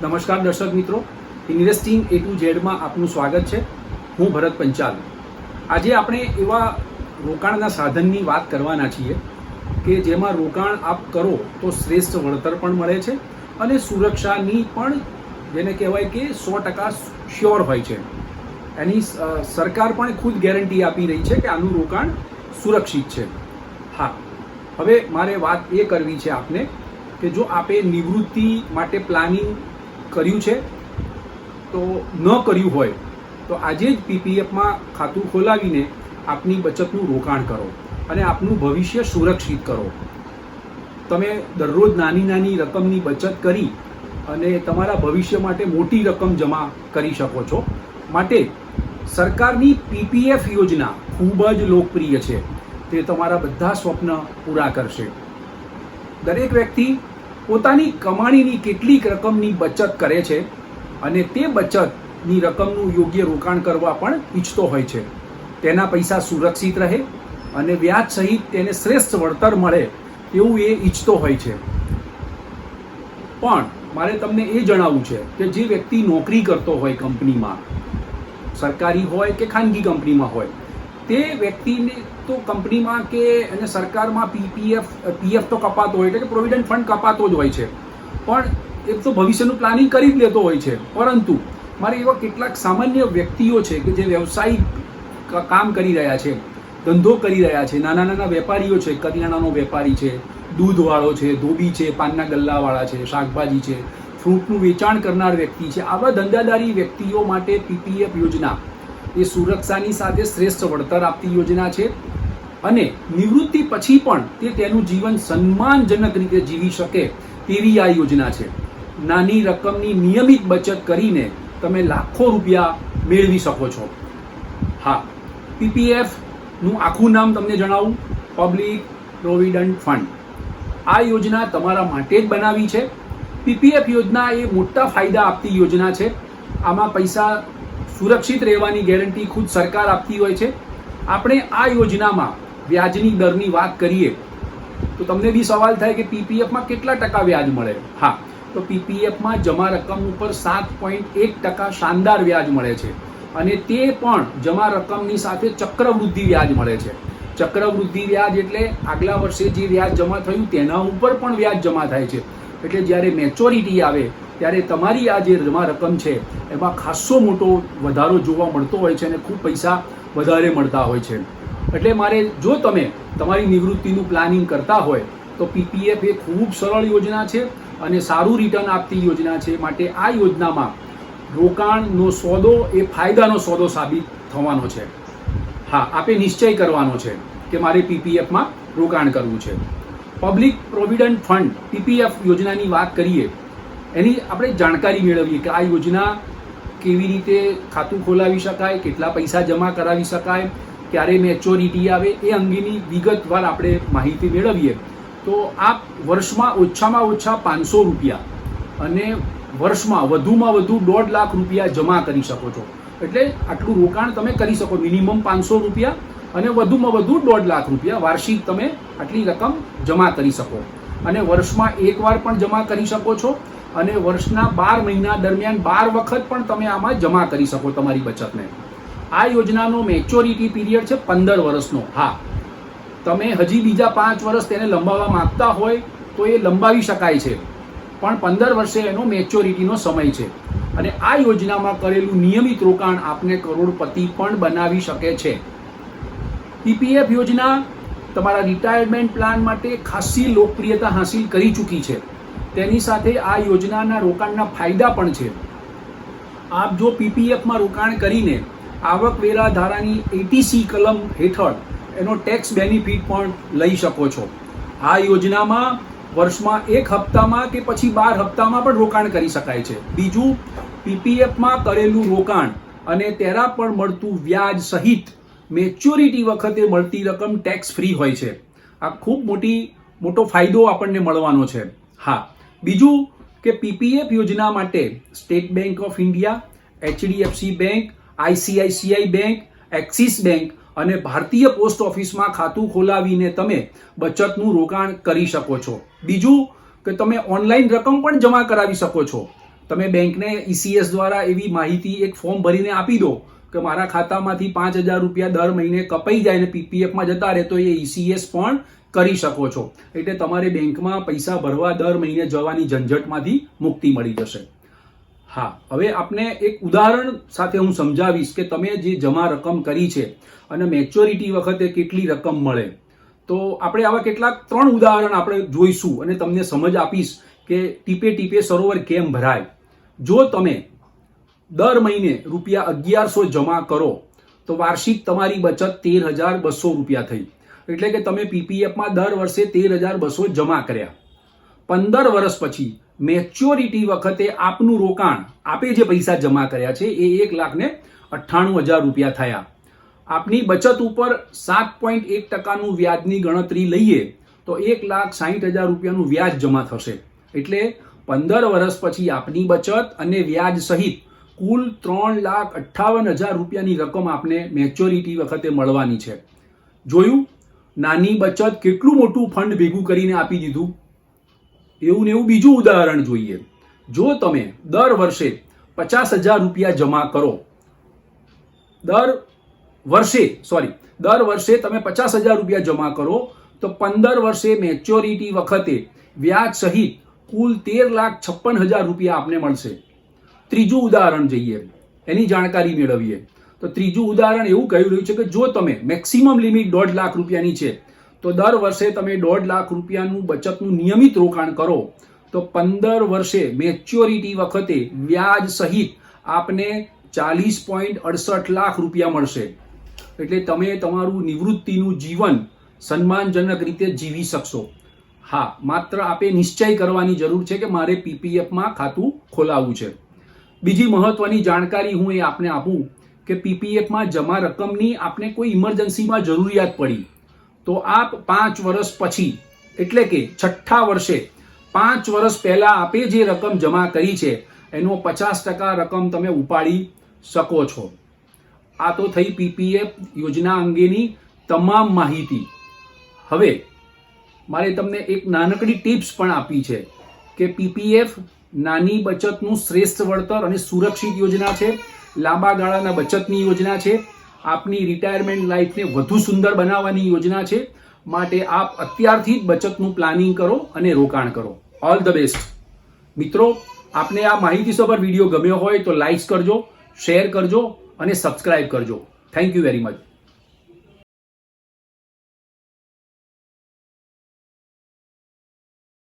નમસ્કાર દર્શક મિત્રો, ઇન્વેસ્ટિંગ A to Z માં આપનું સ્વાગત છે. હું ભરત પંચાલ. આજે આપણે એવા રોકાણના સાધનની વાત કરવાના છીએ કે જેમાં રોકાણ આપ કરો તો શ્રેષ્ઠ વળતર પણ મળે છે અને સુરક્ષાની પણ જેને કહેવાય કે 100% શ્યોર હોય છે. એની સરકાર પણ ખુદ ગેરંટી આપી રહી છે કે આનું રોકાણ સુરક્ષિત છે. હા, હવે મારે વાત એ કરવી છે આપને કે જો આપે નિવૃત્તિ માટે પ્લાનિંગ કર્યું છે તો ન કર્યું હોય તો આજે જ પીપીએફમાં ખાતું ખોલાવીને આપની બચતનું રોકાણ કરો અને આપનું ભવિષ્ય સુરક્ષિત કરો. તમે દરરોજ નાની નાની રકમની બચત કરી અને તમારા ભવિષ્ય માટે મોટી રકમ જમા કરી શકો છો. માટે સરકારની પીપીએફ યોજના ખૂબ જ લોકપ્રિય છે. તે તમારા બધા સ્વપ્ન પૂરા કરશે. દરેક વ્યક્તિ પોતાની કમાણીની કેટલીક રકમની બચત કરે છે અને તે બચતની રકમનું યોગ્ય રોકાણ કરવા પણ ઈચ્છતો હોય છે. તેના પૈસા સુરક્ષિત રહે અને વ્યાજ સહિત તેને શ્રેષ્ઠ વળતર મળે એવું એ ઈચ્છતો હોય છે. પણ મારે તમને એ જણાવવું છે કે જે વ્યક્તિ નોકરી કરતો હોય કંપનીમાં, સરકારી હોય કે ખાનગી કંપનીમાં હોય, તે વ્યક્તિને તો કંપનીમાં કે અને સરકારમાં પીએફ તો કપાતો હોય, એટલે કે પ્રોવિડન્ટ ફંડ કપાતો જ હોય છે, પણ એ તો ભવિષ્યનું પ્લાનિંગ કરી જ લેતો હોય છે. પરંતુ મારે એવા કેટલાક સામાન્ય વ્યક્તિઓ છે કે જે વ્યવસાયિક કામ કરી રહ્યા છે, ધંધો કરી રહ્યા છે, નાના નાના વેપારીઓ છે, કરિયાણાનો વેપારી છે, દૂધવાળો છે, ધોબી છે, પાનના ગલ્લાવાળા છે, શાકભાજી છે, ફ્રૂટનું વેચાણ કરનાર વ્યક્તિ છે. આવા ધંધાદારી વ્યક્તિઓ માટે પીપીએફ યોજના એ સુરક્ષાની સાથે શ્રેષ્ઠ વળતર આપતી યોજના છે અને નિવૃત્તિ પછી પણ તે તેનું જીવન સન્માનજનક રીતે જીવી શકે તેવી આ યોજના છે. નાની રકમની નિયમિત બચત કરીને તમે લાખો રૂપિયા મેળવી શકો છો. હા, પીપીએફનું આખું નામ તમને જણાવું: પબ્લિક પ્રોવિડન્ટ ફંડ. આ યોજના તમારા માટે જ બનાવી છે. પીપીએફ યોજના એ મોટા ફાયદા આપતી યોજના છે. આમાં પૈસા સુરક્ષિત રહેવાની ગેરંટી ખુદ સરકાર આપતી હોય છે. આપણે આ યોજનામાં વ્યાજની દરની વાત કરીએ તો તમને બી સવાલ થાય કે પીપીએફમાં કેટલા ટકા વ્યાજ મળે. હા, તો પીપીએફમાં જમા રકમ ઉપર 7.1% શાનદાર વ્યાજ મળે છે અને તે પણ જમા રકમની સાથે ચક્રવૃદ્ધિ વ્યાજ મળે છે. ચક્રવૃદ્ધિ વ્યાજ એટલે આગલા વર્ષે જે વ્યાજ જમા થયું તેના ઉપર પણ વ્યાજ જમા થાય છે. એટલે જ્યારે મેચ્યોરિટી આવે ત્યારે તમારી આ જે જમા રકમ છે એમાં ખાસો મોટો વધારો જોવા મળતો હોય છે અને ખૂબ પૈસા વધારે મળતા હોય છે. એટલે મારે જો તમે તમારી નિવૃત્તિનું પ્લાનિંગ કરતા હોય તો પીપીએફ એ ખૂબ સરળ યોજના છે અને સારું રિટર્ન આપતી યોજના છે. માટે આ યોજનામાં રોકાણનો સોદો એ ફાયદાનો સોદો સાબિત થવાનો છે. હા, આપે નિશ્ચય કરવાનો છે કે મારે પીપીએફમાં રોકાણ કરવું છે. પબ્લિક પ્રોવિડન્ટ ફંડ પીપીએફ યોજનાની વાત કરીએ, એની આપણે જાણકારી મેળવીએ કે આ યોજના કેવી રીતે ખાતું ખોલાવી શકાય, કેટલા પૈસા જમા કરાવી શકાય, ક્યારે મેચ્યોરિટી આવે, એ અંગેની વિગતવાર આપણે માહિતી મેળવીએ તો આપ વર્ષમાં ઓછામાં ઓછા 500 રૂપિયા અને વર્ષમાં વધુમાં વધુ 1.5 લાખ રૂપિયા જમા કરી શકો છો. એટલે આટલું રોકાણ તમે કરી શકો. મિનિમમ 500 રૂપિયા અને વધુમાં વધુ 1.5 લાખ રૂપિયા વાર્ષિક તમે આટલી રકમ જમા કરી શકો અને વર્ષમાં એકવાર પણ જમા કરી શકો છો અને વર્ષના 12 મહિના દરમિયાન 12 વખત પણ તમે આમાં જમા કરી શકો તમારી બચતને. આ યોજનાનો મેચ્યોરિટી પીરિયડ છે 15 વર્ષનો. હા, તમે હજી બીજા 5 વર્ષ તેને લંબાવવા માંગતા હોય તો એ લંબાવી શકાય છે, પણ 15 વર્ષે એનો મેચ્યોરિટીનો સમય છે. અને આ યોજનામાં કરેલું નિયમિત રોકાણ આપને કરોડપતિ પણ બનાવી શકે છે. પીપીએફ યોજના તમારા રિટાયરમેન્ટ પ્લાન માટે ખાસી લોકપ્રિયતા હાંસિલ કરી ચૂકી છે. તેની સાથે આ યોજનાના રોકાણના ફાયદા પણ છે. આપ જો પીપીએફમાં રોકાણ કરીને આવકવેરા ધારાની 80C કલમ હેઠળ એનો ટેક્સ બેનિફિટ પણ લઈ શકો છો. આ યોજનામાં વર્ષમાં 1 હપ્તામાં કે પછી 12 હપ્તામાં પણ રોકાણ કરી શકાય છે. બીજું, પીપીએફમાં કરેલું રોકાણ અને તેના પર મળતું વ્યાજ સહિત મેચ્યોરિટી વખતે મળતી રકમ ટેક્સ ફ્રી હોય છે. આ ખૂબ મોટો ફાયદો આપણને મળવાનો છે. હા, બીજું કે પીપીએફ યોજના માટે state bank of India, HDFC bank, ICICI bank, axis bank અને ભારતીય પોસ્ટ ઓફિસમાં ખાતું ખોલાવીને તમે બચતનું રોકાણ કરી શકો છો. બીજું કે તમે ઓનલાઈન રકમ પણ જમા કરાવી શકો છો. તમે બેંકને ઈસીએસ દ્વારા એવી માહિતી એક ફોર્મ ભરીને આપી દો કે મારા ખાતામાંથી 5,000 રૂપિયા દર મહિને કપાઈ જાય ને પીપીએફમાં જતા રહે, તો એ ઈસીએસ પણ કરી શકો છો. એટલે તમારે બેંકમાં પૈસા ભરવા દર મહિને જવાની ઝંઝટમાંથી મુક્તિ મળી જશે. હા, હવે આપને એક ઉદાહરણ સાથે હું સમજાવીશ કે તમે જે જમા રકમ કરી છે અને મેચ્યોરિટી વખતે કેટલી રકમ મળે. તો આપણે આવા કેટલાક 3 ઉદાહરણ આપણે જોઈશું અને તમને સમજ આપીશ કે ટીપે ટીપે સરોવર કેમ ભરાય. જો તમે દર મહિને રૂપિયા 1100 જમા કરો તો વાર્ષિક તમારી બચત 13,200 રૂપિયા થઈ. એટલે કે તમે પીપીએફમાં દર વર્ષે 13,200 જમા કર્યા. 15 વર્ષ પછી મેચ્યોરિટી વખતે આપનું રોકાણ, આપે જે પૈસા જમા કર્યા છે એ 1,98,000 રૂપિયા થયા. આપની બચત ઉપર 7.1% વ્યાજની ગણતરી લઈએ તો 1,60,000 રૂપિયાનું વ્યાજ જમા થશે. એટલે 15 વર્ષ પછી આપની બચત અને વ્યાજ સહિત કુલ 3,58,000 રૂપિયાની રકમ આપને મેચ્યોરિટી વખતે મળવાની છે. જોયું, નાની બચત કેટલું મોટું ફંડ ભેગું કરીને આપી દીધું. એવું ને એવું બીજું ઉદાહરણ જોઈએ. જો તમે દર વર્ષે 50,000 રૂપિયા જમા કરો, દર વર્ષે તમે 50,000 રૂપિયા જમા કરો તો 15 વર્ષે મેચ્યોરિટી વખતે વ્યાજ સહિત કુલ 13,56,000 રૂપિયા આપને મળશે. ત્રીજું ઉદાહરણ જોઈએ, એની જાણકારી મેળવીએ. તો ત્રીજું ઉદાહરણ એવું કહી રહ્યું છે કે જો તમે મેક્સિમમ લિમિટ 1.5 લાખ રૂપિયાની છે તો દર વર્ષે તમે 1.5 લાખ રૂપિયાનું બચતનું નિયમિત રોકાણ કરો તો 15 વર્ષે મેચ્યોરિટી વખતે વ્યાજ સહિત આપને 40.68 લાખ રૂપિયા મળશે. એટલે તમે તમારું નિવૃત્તિનું જીવન સન્માનજનક રીતે જીવી શકશો. હા, માત્ર આપે નિશ્ચય કરવાની જરૂર છે કે મારે પીપીએફમાં ખાતું ખોલાવવું છે. બીજી મહત્વની જાણકારી હું એ આપને આપું કે પીપીએફમાં જમા રકમની આપને કોઈ ઇમરજન્સીમાં જરૂરિયાત પડી તો આપ 5 વર્ષ પછી, એટલે કે 6થા વર્ષે 5 વર્ષ પહેલા આપે જે રકમ જમા કરી છે એનો 50% રકમ તમે ઉપાડી શકો છો. આ તો થઈ પીપીએફ યોજના અંગેની તમામ માહિતી. હવે મારે તમને એક નાનકડી ટિપ્સ પણ આપી છે કે પીપીએફ નાની બચતનું શ્રેષ્ઠ વળતર અને સુરક્ષિત યોજના છે. લાંબા ગાળાના બચતની યોજના છે. આપની રિટાયરમેન્ટ લાઈફને વધુ સુંદર બનાવવાની યોજના છે. માટે આપ અત્યારથી જ બચતનું પ્લાનિંગ કરો અને રોકાણ કરો. All the best. મિત્રો, આપને આ માહિતીસભર વિડીયો ગમ્યો હોય તો લાઈક કરજો, શેર કરજો અને સબસ્ક્રાઇબ કરજો. Thank you very much.